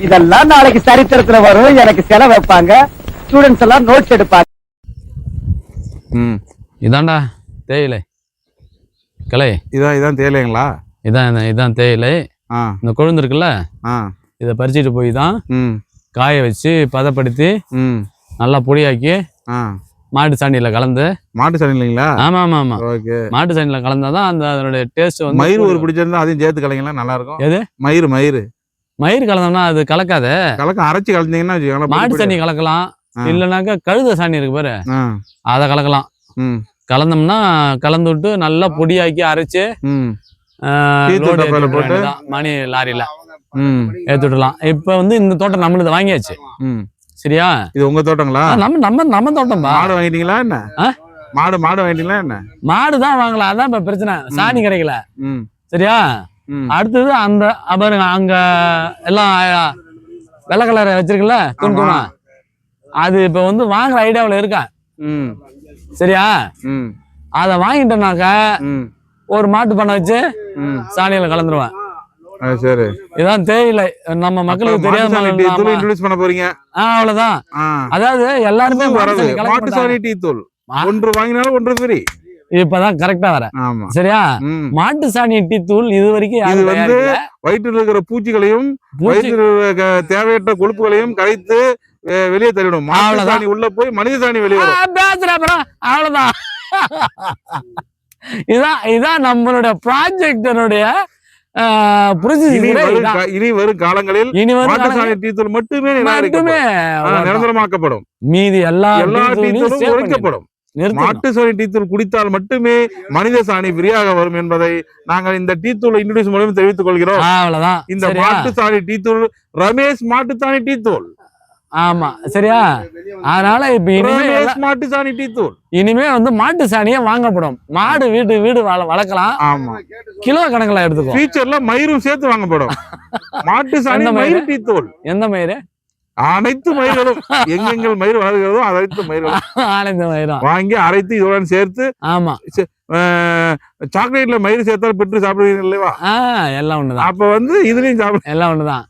இதெல்லாம் நாளைக்கு சரித்திரத்துல வரும். எனக்கு செலவு வைப்பாங்க, ஸ்டூடெண்ட்ஸ் எல்லாம் நோட்ஸ் எடுப்பாங்க. இதான்டா தேயிலை கிளை. இதான் தேயிலைங்களா? இதான் தேயிலை. இந்த கொழுந்து இருக்குல்ல, இதை பறிச்சுட்டு போய் தான் காய வச்சு பதப்படுத்தி நல்லா பொடியாக்கி மாட்டு சாணியில கலந்து. மாட்டு சாணி இல்லைங்களா? ஆமா ஆமா ஆமா, ஓகே. மாட்டு சாணியில கலந்தாதான் அந்த அதனுடைய டேஸ்ட் வந்து. மயிர் ஒரு பிடிச்சிருந்தா அதையும் சேர்த்து கலங்களா, நல்லா இருக்கும். எது? மயிர். மயிர் கலந்தோம்னா அது கலக்காத. அரைச்சி கலந்தீங்கன்னா மாட்டு சாணி கலக்கலாம், இல்லைனாக்கா கழுத சாணி இருக்கு பாரு, அதை கலக்கலாம். கலந்தோம்னா கலந்து விட்டு நல்லா பொடியாக்கி அரைச்சு போட்டு மணி லாரியில ஏத்துடலாம். இப்ப வந்து இந்த தோட்டம் நம்மளுது வாங்கியாச்சு. சரியா? இது உங்க தோட்டங்களா? நம்ம தோட்டம். மாடு வாங்கிட்டீங்களா என்ன? மாடு வாங்கிட்டீங்களா என்ன? மாடு தான் வாங்கலாம், அதான் இப்ப பிரச்சனை. சாணி கிடைக்கல. சரியா? அடுத்தது அந்த பாருங்க, அங்க எல்லாம் வெள்ளை கலரை வச்சிருக்குல்ல துணுதுணா, அது இப்ப வந்து வாங்குற ஐடியாவில் இருக்கா. சரியா? அத வாங்கிட்டோம்னாக்க ஒரு மாட்டு பண்ண வச்சு சாணியில கலந்துருவேன். சரி, இதான் தேயிலை. நம்ம மக்களுக்கு தெரியாம இன்ட்ரோ듀ஸ் பண்ண போறீங்க. அவ்வளவுதான். அதாவது எல்லாருமே மாட்டு சாணி டீ தூள் ஒன்று வாங்கினாலும் ஒன்று ஃப்ரீ. இப்பதான் கரெக்டா வர. சரியா? மாட்டு சாணி டீ தூள் இது வரைக்கும் இது வந்து வயிற்றில் இருக்கிற பூச்சிகளையும் தேவையற்ற கொழுப்புகளையும் கரைத்து வெளியே தள்ளிடும். மாட்டு சாணி உள்ள போய் மனித சாணி வெளியே வரும். அவ்வளவுதான். இதான் நம்மளுடைய ப்ராஜெக்டனுடைய இனி வரும் காலங்களில் மாட்டு சாணி டீ தூள் மட்டுமே நிரந்தரமாக்கப்படும். மீதி எல்லா டீத்தூளும் ஒழிக்கப்படும். மாட்டு சாணி டீ தூள் குடித்தால் மட்டுமே மனித சாணி ஃப்ரீயாக வரும் என்பதை நாங்கள் இந்த டீ தூள் இன்ட்ரோடியூஸ் மூலம் தெரிவித்துக் கொள்கிறோம். அவ்வளவுதான். இந்த மாட்டு சாணி டீ தூள் ரமேஷ் மாட்டு சாணி டீ தூள். ஆமா, சரியா? அதனால இப்ப இனிமே மாட்டு சாணி டீ தூள் இனிமே வந்து மாட்டு சாணியே வாங்கப்படும். மாடு வீடு வளர்க்கலாம். ஆமா, கிலோ கணக்குல எடுத்துக்கோ. ஃபியூச்சர்ல மயிரும் சேர்த்து வாங்கப்படும். மாட்டு சாணி மயிர் டீ தூள். எந்த மயிறு? அனைத்து மயிர்களும் எங்கெங்கள் மயிர் வளர்கிறதோ அனைத்து மயிரும் வாங்கி அரைத்து இதோட சேர்த்து. ஆமா, சாக்லேட்ல மயிர் சேர்த்தால் பெற்று சாப்பிடுவீங்க இல்லையா? எல்லாம் ஒண்ணுதான். அப்ப வந்து இதுலயும் சாப்பிடு, எல்லாம் ஒண்ணுதான்.